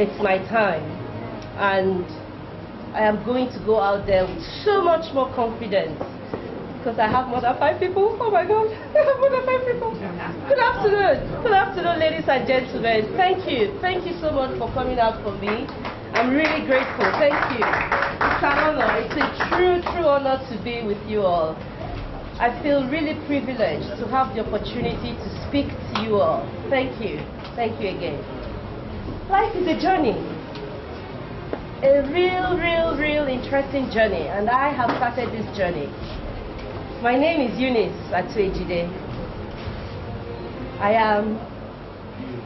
it's my time. And I am going to go out there with so much more confidence because I have more than 5 people. Oh my God, I have more than 5 people. Good afternoon. Good afternoon, ladies and gentlemen. Thank you. Thank you so much for coming out for me. I'm really grateful. Thank you. It's an honor. It's a true, true honor to be with you all. I feel really privileged to have the opportunity to speak to you all. Thank you. Thank you again. Life is a journey. A real interesting journey, and I have started this journey. My name is Eunice Atuejide. I am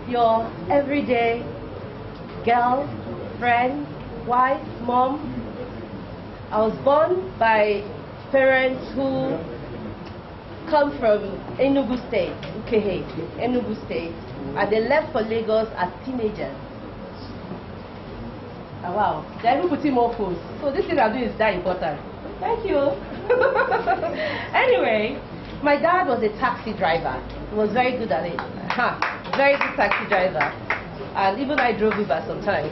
your everyday girl, friend, wife, mom. I was born by parents who come from Enugu State, Uche, Enugu State, and they left for Lagos as teenagers. Oh, wow, they even put in more foods. So this thing I'm doing is that important. Thank you. Anyway, my dad was a taxi driver. He was very good at it. Very good taxi driver. And even I drove Uber sometimes.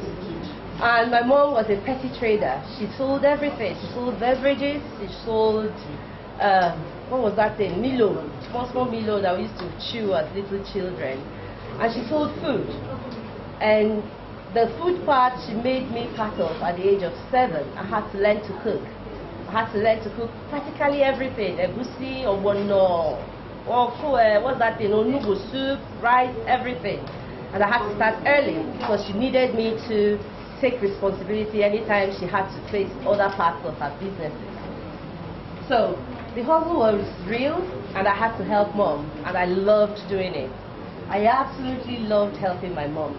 And my mom was a petty trader. She sold everything. She sold beverages. She sold, what was that thing? Milo. Small Milo that we used to chew as little children. And she sold food. And the food part she made me part of at the age of 7. I had to learn to cook. I had to learn to cook practically everything. Egusi, obono, what's that thing? Onugu soup, rice, everything. And I had to start early because she needed me to take responsibility anytime she had to face other parts of her businesses. So the hustle was real, and I had to help mom, and I loved doing it. I absolutely loved helping my mom.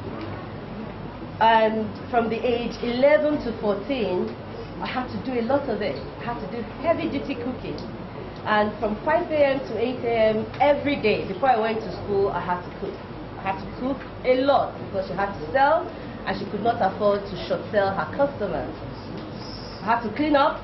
And from the age 11 to 14, I had to do a lot of it. I had to do heavy-duty cooking. And from 5 a.m. to 8 a.m. every day, before I went to school, I had to cook. I had to cook a lot because she had to sell, and she could not afford to short sell her customers. I had to clean up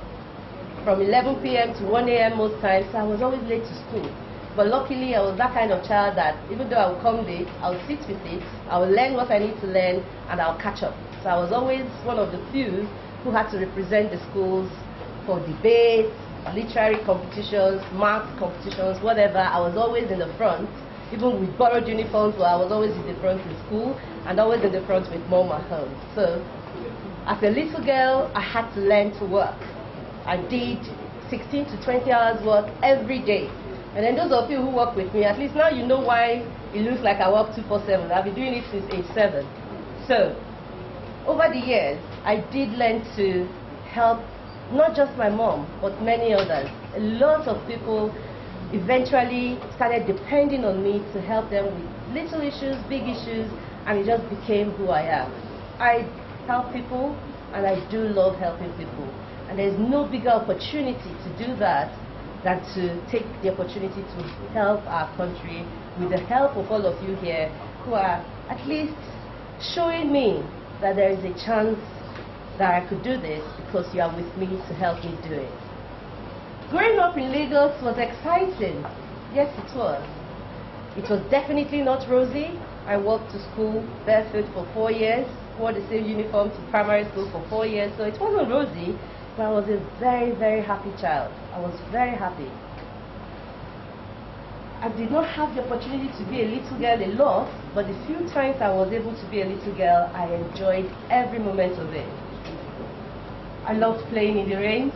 from 11 p.m. to 1 a.m. most times, so I was always late to school. But luckily, I was that kind of child that even though I would come late, I would sit with it, I would learn what I need to learn, and I'll catch up. So I was always one of the few who had to represent the schools for debates, literary competitions, math competitions, whatever. I was always in the front, even with borrowed uniforms, where I was always in the front in school, and always in the front with mom at home. So as a little girl, I had to learn to work. I did 16 to 20 hours work every day. And then those of you who work with me, at least now you know why it looks like I work 247. I've been doing it since age 7. So, over the years, I did learn to help not just my mom, but many others. A lot of people eventually started depending on me to help them with little issues, big issues, and it just became who I am. I help people, and I do love helping people. And there's no bigger opportunity to do that than to take the opportunity to help our country with the help of all of you here who are at least showing me that there is a chance that I could do this because you are with me to help me do it. Growing up in Lagos was exciting. Yes, it was. It was definitely not rosy. I walked to school barefoot for 4 years, wore the same uniform to primary school for 4 years, so it wasn't rosy. But I was a very happy child. I was very happy. I did not have the opportunity to be a little girl a lot, but the few times I was able to be a little girl, I enjoyed every moment of it. I loved playing in the rain,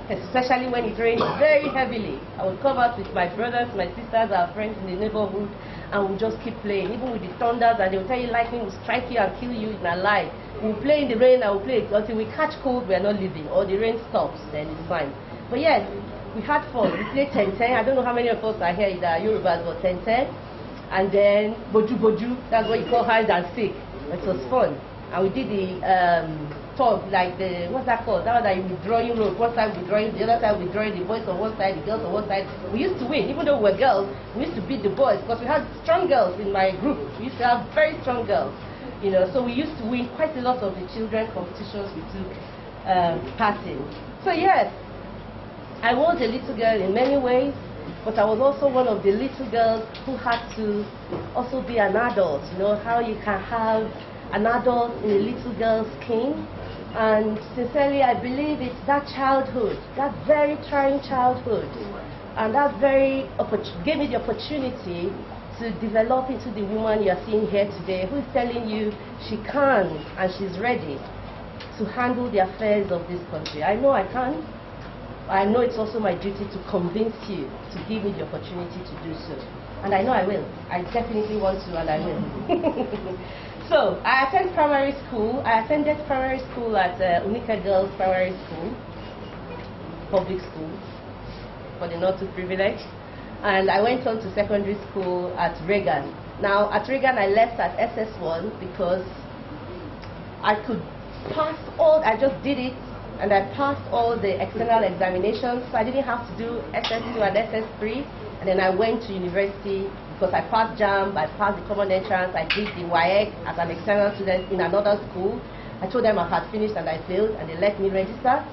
especially when it rained very heavily. I would come out with my brothers, my sisters, our friends in the neighborhood, and we'd just keep playing, even with the thunders, and they would tell you lightning will strike you and kill you in a lie. We'll play in the rain, and we'll play it until we catch cold, we are not leaving, or the rain stops, then it's fine. But yes, we had fun. We played 10-10. I don't know how many of us are here that are Yorubas, but 10-10. And then Boju, that's what you call hide and seek. It was fun. And we did the talk, like the, what's that called? That was like withdrawing rope. One side withdrawing, the other side withdrawing, the boys on one side, the girls on one side. We used to win, even though we were girls, we used to beat the boys, because we had strong girls in my group. We used to have very strong girls. You know, so we used to win quite a lot of the children competitions we took part in. So yes, I was a little girl in many ways, but I was also one of the little girls who had to also be an adult. You know, how you can have an adult in a little girl's skin. And sincerely, I believe it's that childhood, that very trying childhood, and that gave me the opportunity to develop into the woman you are seeing here today, who is telling you she can and she's ready to handle the affairs of this country. I know I can. I know it's also my duty to convince you to give me the opportunity to do so. And I know I will. I definitely want to, and I will. So, I attended primary school. I attended primary school at Unica Girls Primary School, public school, for the not too privileged. And I went on to secondary school at Reagan. Now, at Reagan, I left at SS1 because I could pass all, I just did it, and I passed all the external examinations, so I didn't have to do SS2 and SS3. And then I went to university because I passed JAMB, I passed the common entrance, I did the WAEC as an external student in another school. I told them I had finished and I failed, and they let me register.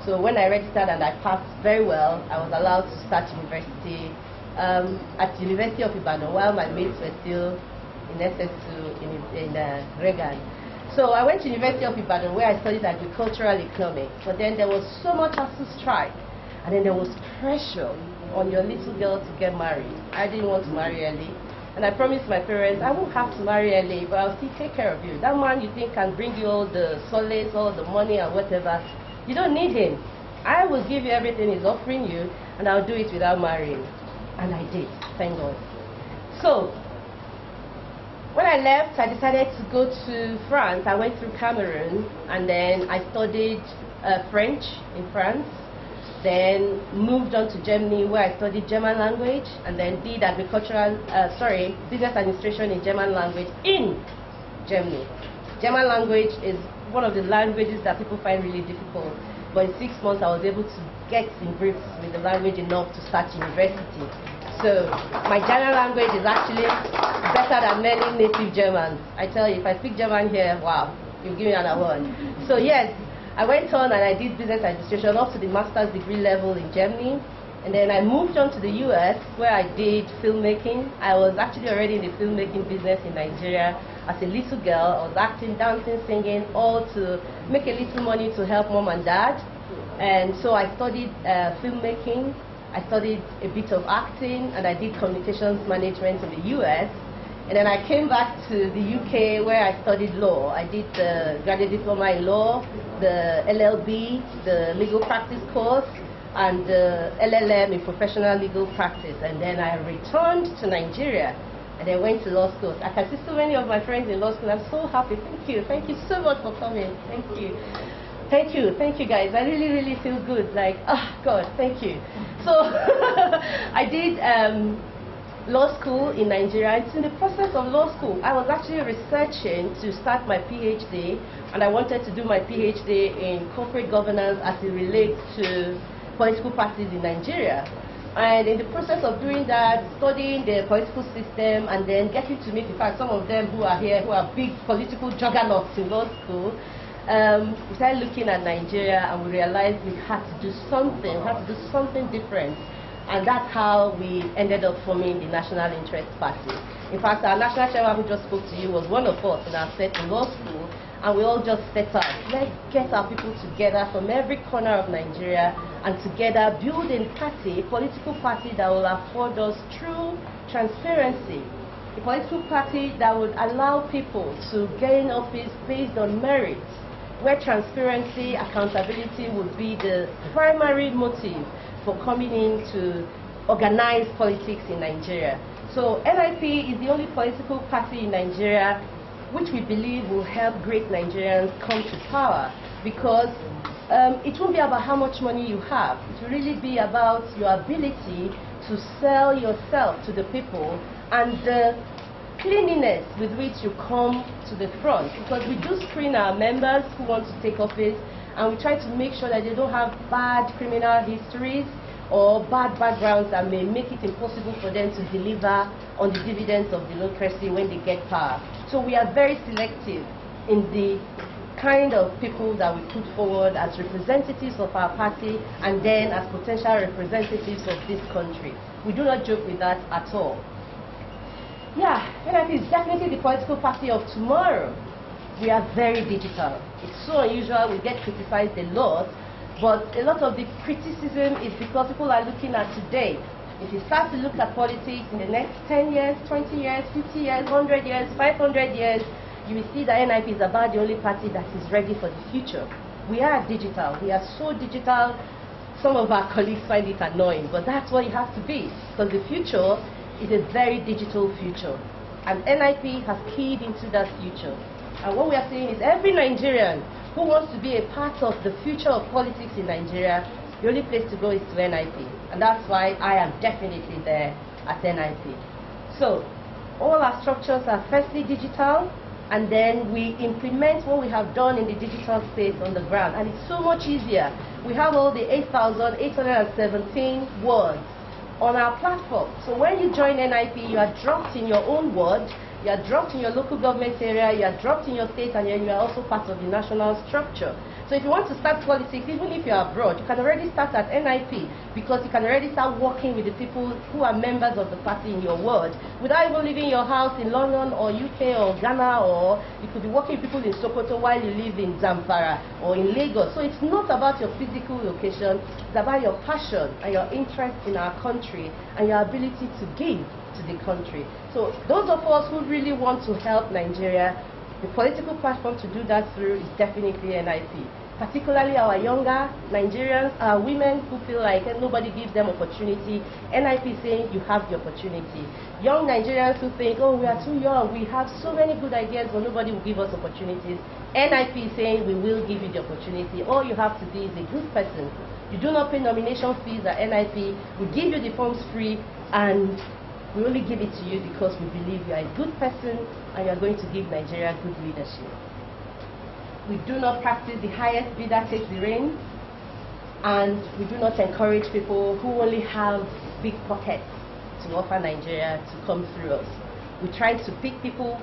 So when I registered and I passed very well, I was allowed to start university at the University of Ibadan while my mates were still in SS2 in Reagan. So I went to University of Ibadan where I studied agricultural economics, but then there was so much ASU strike, and then there was pressure on your little girl to get married. I didn't want to marry early, and I promised my parents I won't have to marry early, but I'll still take care of you. That man you think can bring you all the solace, all the money and whatever, you don't need him. I will give you everything he's offering you, and I'll do it without marrying. And I did, thank God. So, when I left, I decided to go to France. I went through Cameroon, and then I studied French in France. Then moved on to Germany where I studied German language, and then did business administration in German language in Germany. German language is one of the languages that people find really difficult, but in 6 months I was able to get in grips with the language enough to start university. So my German language is actually better than many native Germans. I tell you, if I speak German here, wow, you give me an award. So yes, I went on and I did business administration up to the master's degree level in Germany, and then I moved on to the US where I did filmmaking. I was actually already in the filmmaking business in Nigeria as a little girl. I was acting, dancing, singing, all to make a little money to help mom and dad. And so I studied filmmaking, I studied a bit of acting, and I did communications management in the US. And then I came back to the UK where I studied law. I did the graduate diploma in law, the LLB, the legal practice course, and the LLM in professional legal practice. And then I returned to Nigeria and then went to law school. I can see so many of my friends in law school. I'm so happy. Thank you. Thank you so much for coming. Thank you. Thank you. Thank you, guys. I really, really feel good. Like, oh, God, thank you. So I did law school in Nigeria. It's in the process of law school. I was actually researching to start my PhD, and I wanted to do my PhD in corporate governance as it relates to political parties in Nigeria. And in the process of doing that, studying the political system, and then getting to meet, in fact, some of them who are here, who are big political juggernauts in law school, we started looking at Nigeria, and we realized we had to do something, different. And that's how we ended up forming the National Interest Party. In fact, our national chairman who just spoke to you was one of us in our set in law school, and we all just set out, let's get our people together from every corner of Nigeria, and together build a party, a political party that will afford us true transparency, a political party that would allow people to gain office based on merit, where transparency, accountability would be the primary motive for coming in to organize politics in Nigeria. So NIP is the only political party in Nigeria which we believe will help great Nigerians come to power, because it won't be about how much money you have. It will really be about your ability to sell yourself to the people and the cleanliness with which you come to the front, because we do screen our members who want to take office, and we try to make sure that they don't have bad criminal histories or bad backgrounds that may make it impossible for them to deliver on the dividends of democracy when they get power. So we are very selective in the kind of people that we put forward as representatives of our party and then as potential representatives of this country. We do not joke with that at all. Yeah, NIP is definitely the political party of tomorrow. we are very digital. It's so unusual, we get criticized a lot, but a lot of the criticism is because people are looking at today. If you start to look at politics in the next 10 years, 20 years, 50 years, 100 years, 500 years, you will see that NIP is about the only party that is ready for the future. We are digital. We are so digital. Some of our colleagues find it annoying, but that's what you have to be, because the future is a very digital future. And NIP has keyed into that future. And what we are saying is every Nigerian who wants to be a part of the future of politics in Nigeria, the only place to go is to NIP. And that's why I am definitely there at NIP. So, all our structures are firstly digital, and then we implement what we have done in the digital space on the ground. And it's so much easier. We have all the 8,817 words on our platform. So when you join NIP, you are dropped in your own ward, you are dropped in your local government area, you are dropped in your state, and you are also part of the national structure. So if you want to start politics, even if you are abroad, you can already start at NIP, because you can already start working with the people who are members of the party in your ward without even leaving your house in London or UK or Ghana, or you could be working with people in Sokoto while you live in Zamfara or in Lagos. So it's not about your physical location, it's about your passion and your interest in our country and your ability to give to the country. So those of us who really want to help Nigeria, the political platform to do that through is definitely NIP. Particularly our younger Nigerians, our women who feel like nobody gives them opportunity. NIP is saying you have the opportunity. Young Nigerians who think, oh, we are too young, we have so many good ideas, but nobody will give us opportunities. NIP is saying we will give you the opportunity. All you have to be is a good person. You do not pay nomination fees at NIP. We give you the forms free, and we only give it to you because we believe you are a good person and you are going to give Nigeria good leadership. We do not practice the highest bidder takes the reins, and we do not encourage people who only have big pockets to offer Nigeria to come through us. We try to pick people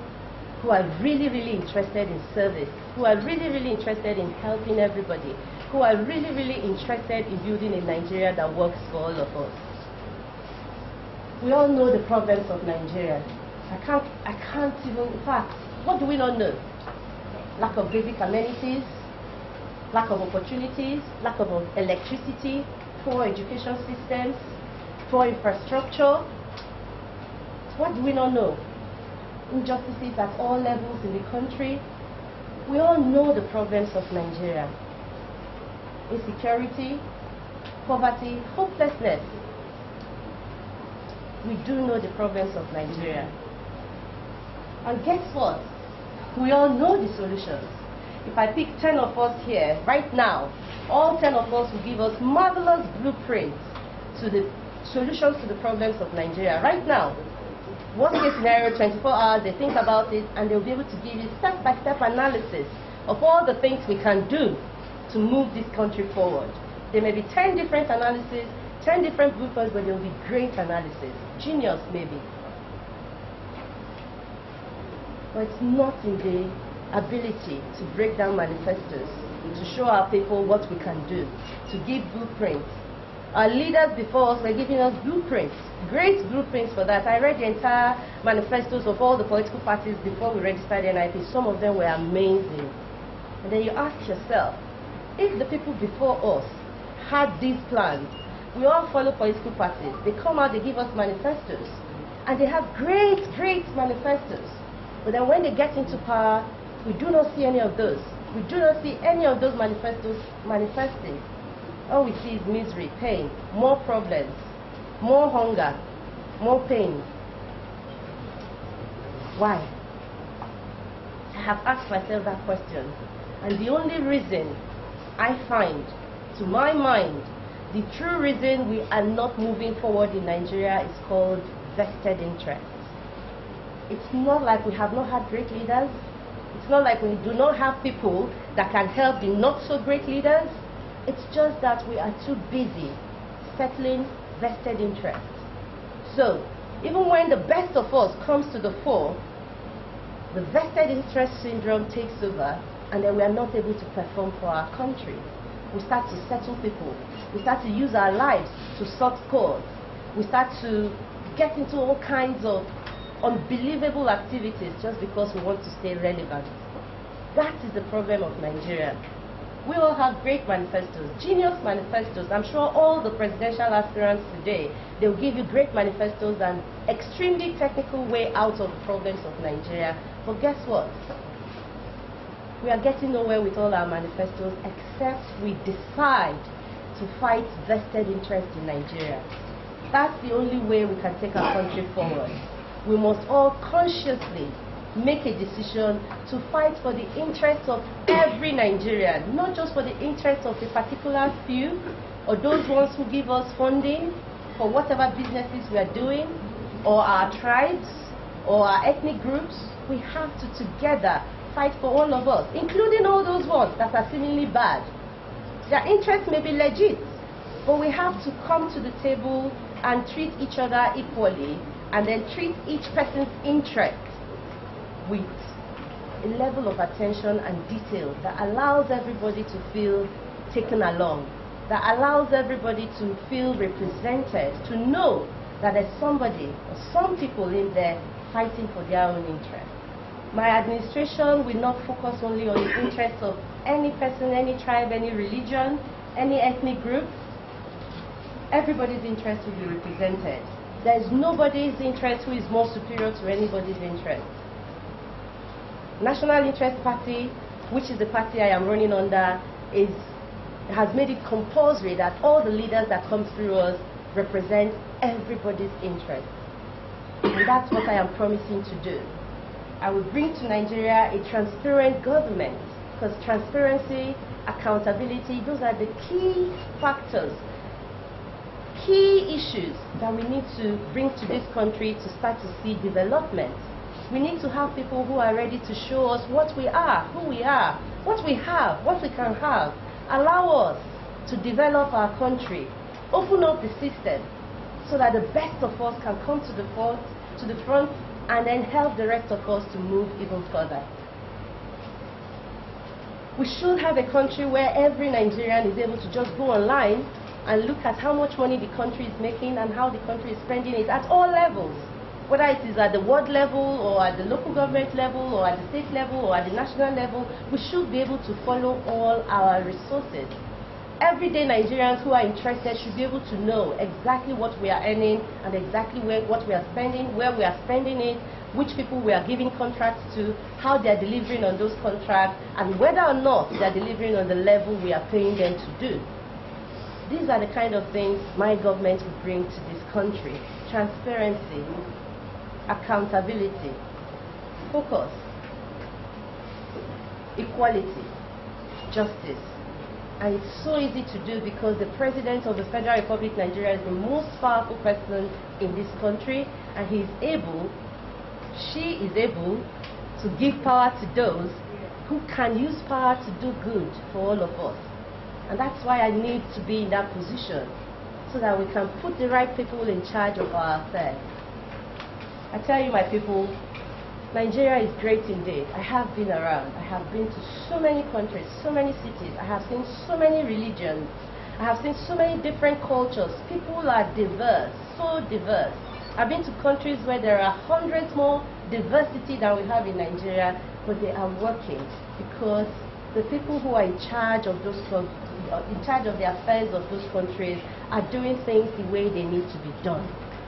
who are really, really interested in service, who are really, really interested in helping everybody, who are really, really interested in building a Nigeria that works for all of us. We all know the problems of Nigeria. I can't even, in fact, what do we not know? Lack of basic amenities, lack of opportunities, lack of electricity, poor education systems, poor infrastructure. What do we not know? Injustices at all levels in the country. We all know the problems of Nigeria. Insecurity, poverty, hopelessness. We do know the problems of Nigeria. And guess what? We all know the solutions. If I pick 10 of us here, right now, all 10 of us will give us marvelous blueprints to the solutions to the problems of Nigeria. Right now, worst case scenario, 24 hours, they think about it, and they'll be able to give you step-by-step analysis of all the things we can do to move this country forward. There may be 10 different analyses, 10 different blueprints, but they'll be great analysis. Genius, maybe. But it's not in the ability to break down manifestos, to show our people what we can do, to give blueprints. Our leaders before us were giving us blueprints, great blueprints for that. I read the entire manifestos of all the political parties before we registered NIP. Some of them were amazing. And then you ask yourself, if the people before us had these plans, we all follow political parties. They come out, they give us manifestos, and they have great, great manifestos. But then when they get into power, we do not see any of those. We do not see any of those manifestos manifesting. All we see is misery, pain, more problems, more hunger, more pain. Why? I have asked myself that question. And the only reason I find, to my mind, the true reason we are not moving forward in Nigeria is called vested interests. It's not like we have not had great leaders. It's not like we do not have people that can help the not so great leaders. It's just that we are too busy settling vested interests. So, even when the best of us comes to the fore, the vested interest syndrome takes over, and then we are not able to perform for our country. We start to settle people. We start to use our lives to sort scores. We start to get into all kinds of unbelievable activities just because we want to stay relevant. That is the problem of Nigeria. We all have great manifestos, genius manifestos. I'm sure all the presidential aspirants today, they'll give you great manifestos and extremely technical way out of the problems of Nigeria. But guess what? We are getting nowhere with all our manifestos except we decide to fight vested interest in Nigeria. That's the only way we can take our country forward. We must all consciously make a decision to fight for the interests of every Nigerian, not just for the interests of a particular few or those ones who give us funding for whatever businesses we are doing, or our tribes or our ethnic groups. We have to together fight for all of us, including all those ones that are seemingly bad. Their interests may be legit, but we have to come to the table and treat each other equally, and then treat each person's interest with a level of attention and detail that allows everybody to feel taken along, that allows everybody to feel represented, to know that there's somebody or some people in there fighting for their own interest. My administration will not focus only on the interests of any person, any tribe, any religion, any ethnic group. Everybody's interest will be represented. There is nobody's interest who is more superior to anybody's interest. National Interest Party, which is the party I am running under, has made it compulsory that all the leaders that come through us represent everybody's interest. And that's what I am promising to do. I will bring to Nigeria a transparent government, because transparency, accountability, those are the key factors, key issues that we need to bring to this country to start to see development. We need to have people who are ready to show us what we are, who we are, what we have, what we can have. Allow us to develop our country, open up the system so that the best of us can come to the front and then help the rest of us to move even further. We should have a country where every Nigerian is able to just go online and look at how much money the country is making and how the country is spending it at all levels. Whether it is at the world level or at the local government level or at the state level or at the national level, we should be able to follow all our resources. Everyday Nigerians who are interested should be able to know exactly what we are earning and exactly what we are spending, where we are spending it, which people we are giving contracts to, how they are delivering on those contracts, and whether or not they are delivering on the level we are paying them to do. These are the kind of things my government will bring to this country. Transparency, accountability, focus, equality, justice. And it's so easy to do because the President of the Federal Republic of Nigeria is the most powerful person in this country, and she is able to give power to those who can use power to do good for all of us. And that's why I need to be in that position, so that we can put the right people in charge of our affairs. I tell you, my people, Nigeria is great indeed. I have been around. I have been to so many countries, so many cities. I have seen so many religions. I have seen so many different cultures. People are diverse, so diverse. I've been to countries where there are hundreds more diversity than we have in Nigeria, but they are working because the people who are in charge of the affairs of those countries are doing things the way they need to be done.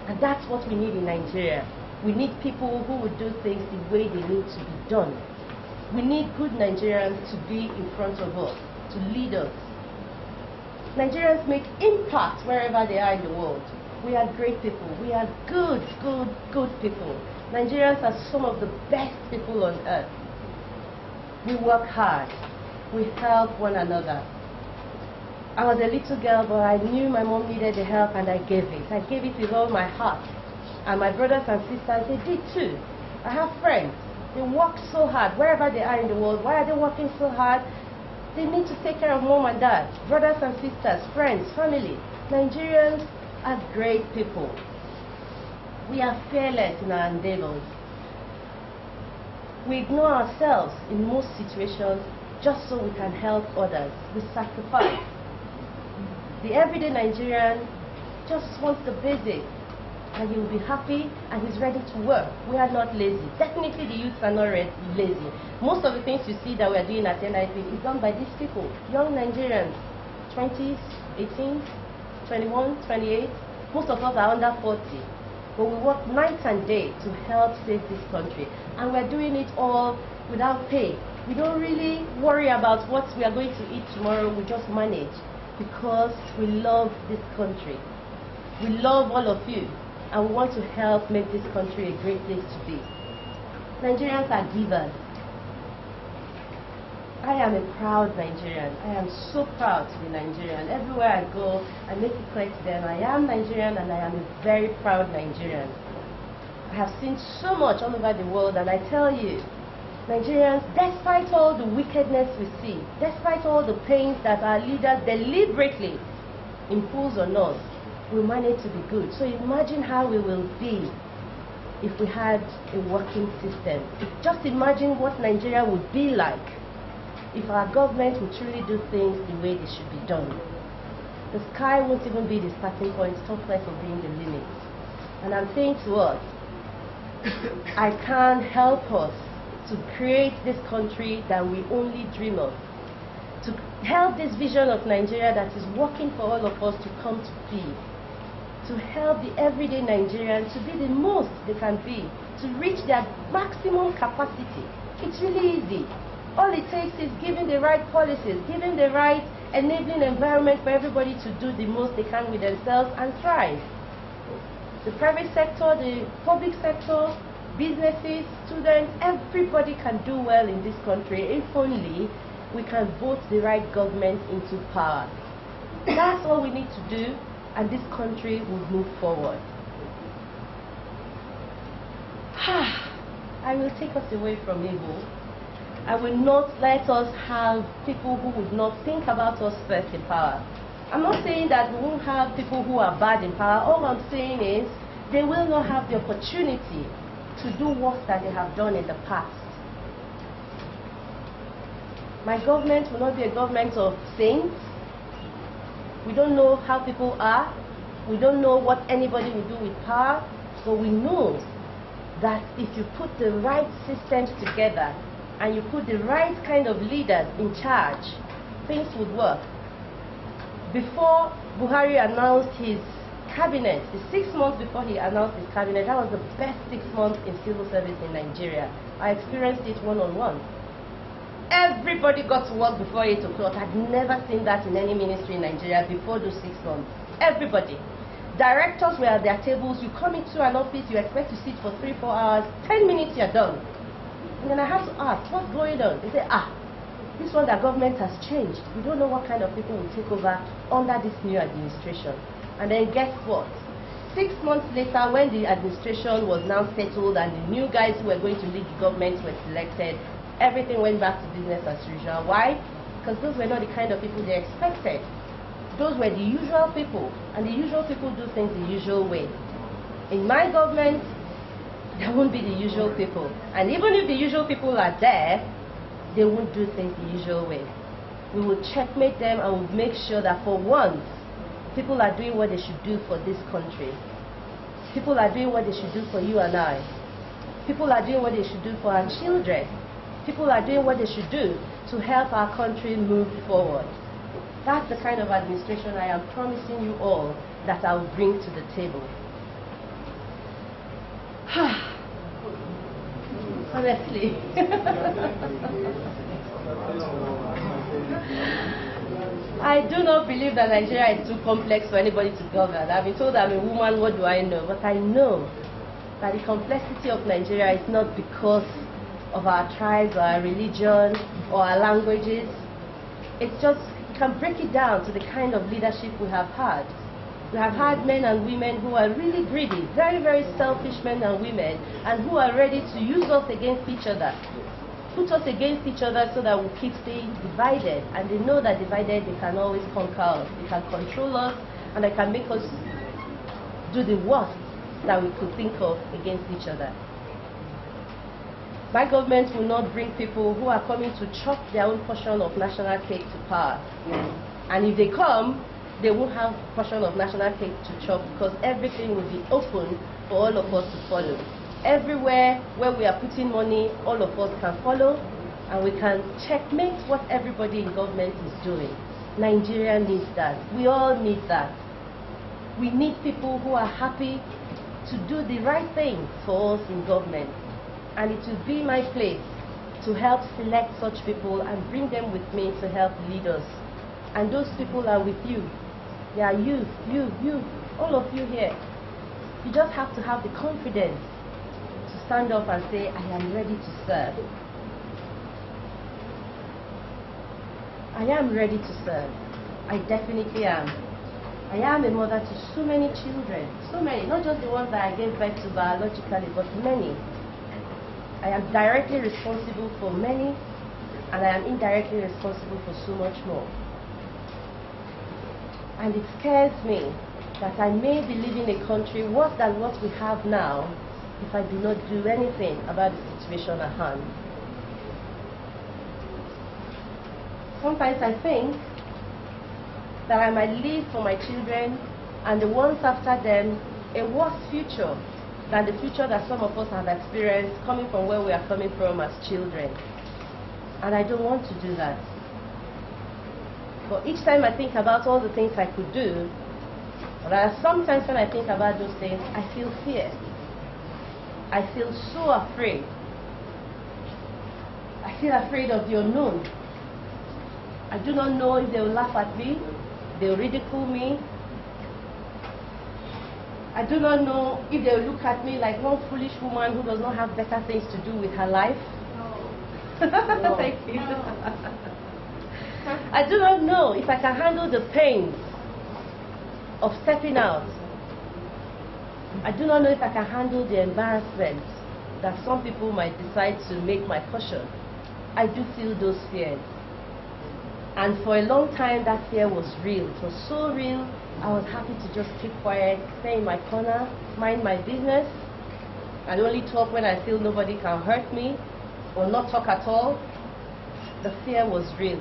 And that's what we need in Nigeria. We need people who will do things the way they need to be done. We need good Nigerians to be in front of us, to lead us. Nigerians make impact wherever they are in the world. We are great people. We are good people. Nigerians are some of the best people on earth. We work hard. We help one another. I was a little girl, but I knew my mom needed the help, and I gave it. I gave it with all my heart. And my brothers and sisters, they did too. I have friends. They work so hard wherever they are in the world. Why are they working so hard? They need to take care of mom and dad, brothers and sisters, friends, family. Nigerians are great people. We are fearless in our endeavors. We ignore ourselves in most situations just so we can help others. We sacrifice. The everyday Nigerian just wants the basic. and he will be happy and he's ready to work. We are not lazy. Definitely the youths are not lazy. Most of the things you see that we are doing at NIP is done by these people, young Nigerians, 20s, 18s, 21, 28. Most of us are under 40. But we work night and day to help save this country. And we're doing it all without pay. We don't really worry about what we are going to eat tomorrow. We just manage because we love this country. We love all of you. And we want to help make this country a great place to be. Nigerians are givers. I am a proud Nigerian. I am so proud to be Nigerian. Everywhere I go, I make it clear to them I am Nigerian and I am a very proud Nigerian. I have seen so much all over the world, and I tell you, Nigerians, despite all the wickedness we see, despite all the pains that our leaders deliberately impose on us, we manage to be good. So imagine how we will be if we had a working system. Just imagine what Nigeria would be like if our government would truly do things the way they should be done. The sky won't even be the starting point, talk less of being the limit. And I'm saying to us, I can't help us to create this country that we only dream of, to help this vision of Nigeria that is working for all of us to come to be, to help the everyday Nigerian to be the most they can be, to reach their maximum capacity. It's really easy. All it takes is giving the right policies, giving the right enabling environment for everybody to do the most they can with themselves and thrive. The private sector, the public sector, businesses, students, everybody can do well in this country if only we can vote the right government into power. That's all we need to do, and this country will move forward. I will take us away from evil. I will not let us have people who would not think about us first in power. I'm not saying that we won't have people who are bad in power. All I'm saying is they will not have the opportunity to do work that they have done in the past. My government will not be a government of saints. We don't know how people are. We don't know what anybody will do with power. But we know that if you put the right systems together and you put the right kind of leaders in charge, things would work. Before Buhari announced his cabinet, the 6 months before he announced his cabinet, that was the best 6 months in civil service in Nigeria. I experienced it one-on-one. Everybody got to work before 8 o'clock. I'd never seen that in any ministry in Nigeria before those 6 months. Everybody. Directors were at their tables. You come into an office, you expect to sit for 3-4 hours, 10 minutes you're done. And then I have to ask, what's going on? They say, this one, the government has changed. We don't know what kind of people will take over under this new administration. And then guess what? 6 months later, when the administration was now settled and the new guys who were going to lead the government were selected, everything went back to business as usual. Why? Because those were not the kind of people they expected. Those were the usual people, and the usual people do things the usual way. In my government, there won't be the usual people. And even if the usual people are there, they won't do things the usual way. We will checkmate them and we'll make sure that for once, people are doing what they should do for this country. People are doing what they should do for you and I. People are doing what they should do for our children. People are doing what they should do to help our country move forward. That's the kind of administration I am promising you all that I will bring to the table. Honestly. I do not believe that Nigeria is too complex for anybody to govern. I've been told I'm a woman, what do I know? But I know that the complexity of Nigeria is not because of our tribes or our religion or our languages. It's just, you can break it down to the kind of leadership we have had. We have had men and women who are really greedy, very, very selfish men and women, and who are ready to use us against each other, put us against each other so that we keep staying divided. And they know that divided, they can always conquer us. They can control us, and they can make us do the worst that we could think of against each other. My government will not bring people who are coming to chop their own portion of national cake to power. And if they come, they won't have portion of national cake to chop, because everything will be open for all of us to follow. Everywhere where we are putting money, all of us can follow, and we can checkmate what everybody in government is doing. Nigeria needs that. We all need that. We need people who are happy to do the right thing for us in government. And it will be my place to help select such people and bring them with me to help lead us. And those people are with you. They are you, all of you here. You just have to have the confidence to stand up and say, I am ready to serve. I am ready to serve. I definitely am. I am a mother to so many children. So many, not just the ones that I gave birth to biologically, but many. I am directly responsible for many, and I am indirectly responsible for so much more. And it scares me that I may be living in a country worse than what we have now if I do not do anything about the situation at hand. Sometimes I think that I might leave for my children and the ones after them a worse future than the future that some of us have experienced coming from where we are coming from as children. And I don't want to do that. But each time I think about all the things I could do, there are sometimes when I think about those things, I feel fear. I feel so afraid. I feel afraid of the unknown. I do not know if they will laugh at me, they will ridicule me. I do not know if they will look at me like one foolish woman who does not have better things to do with her life. No. Thank you. I do not know if I can handle the pains of stepping out. I do not know if I can handle the embarrassment that some people might decide to make my portion. I do feel those fears. And for a long time, that fear was real. It was so real, I was happy to just keep quiet, stay in my corner, mind my business, and only talk when I feel nobody can hurt me, or not talk at all. The fear was real.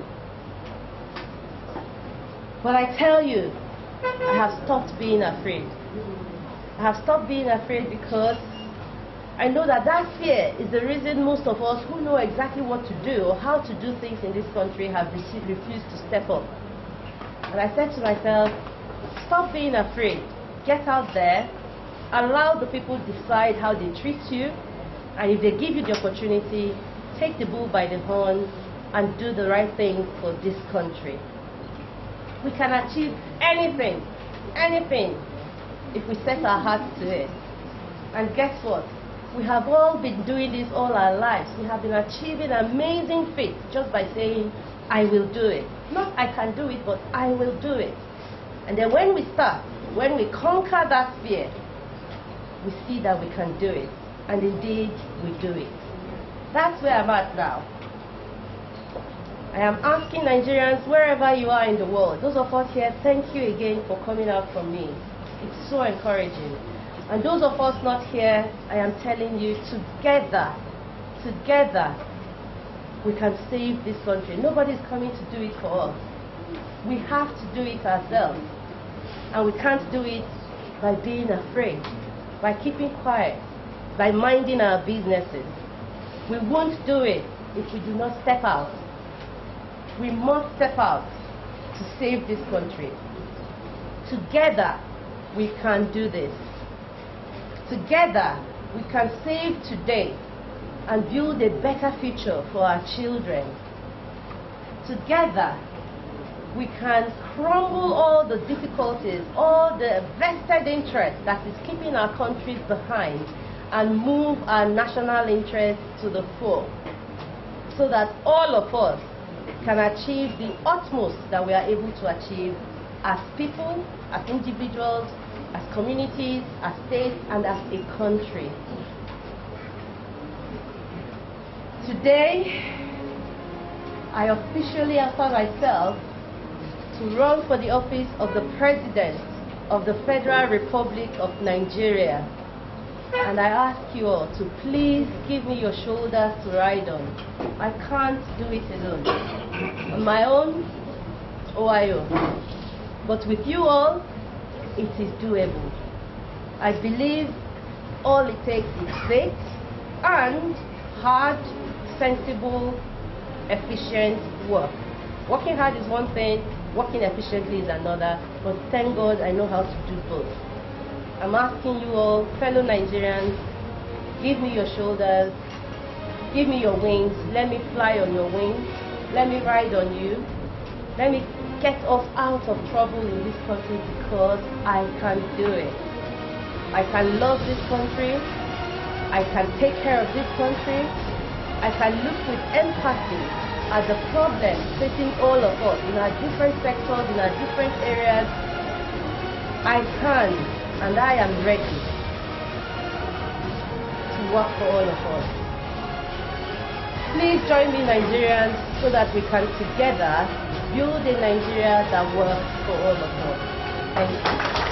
But I tell you, I have stopped being afraid. I have stopped being afraid because I know that that fear is the reason most of us who know exactly what to do or how to do things in this country have refused to step up. And I said to myself, stop being afraid. Get out there. Allow the people decide how they treat you. And if they give you the opportunity, take the bull by the horns and do the right thing for this country. We can achieve anything, if we set our hearts to it. And guess what? We have all been doing this all our lives. We have been achieving amazing feats just by saying, I will do it. Not I can do it, but I will do it. And then when we start, when we conquer that fear, we see that we can do it. And indeed, we do it. That's where I'm at now. I am asking Nigerians, wherever you are in the world, those of us here, thank you again for coming out from me. It's so encouraging. And those of us not here, I am telling you, together, we can save this country. Nobody's coming to do it for us. We have to do it ourselves. And we can't do it by being afraid, by keeping quiet, by minding our businesses. We won't do it if we do not step out. We must step out to save this country. Together, we can do this. Together, we can save today and build a better future for our children. Together, we can crumble all the difficulties, all the vested interest that is keeping our countries behind and move our national interests to the fore so that all of us can achieve the utmost that we are able to achieve as people, as individuals, as communities, as states, and as a country. Today, I officially offer myself to run for the office of the President of the Federal Republic of Nigeria. And I ask you all to please give me your shoulders to ride on. I can't do it alone. On my own, OIO. But with you all, it is doable. I believe all it takes is faith and hard, sensible, efficient work. Working hard is one thing, working efficiently is another, but thank God I know how to do both. I'm asking you all, fellow Nigerians, give me your shoulders, give me your wings, let me fly on your wings, let me ride on you, let me get us out of trouble in this country because I can do it. I can love this country, I can take care of this country, I can look with empathy at the problems facing all of us in our different sectors, in our different areas. I can, and I am ready to work for all of us. Please join me, Nigerians, so that we can together build a Nigeria that works for all of us. Thank you.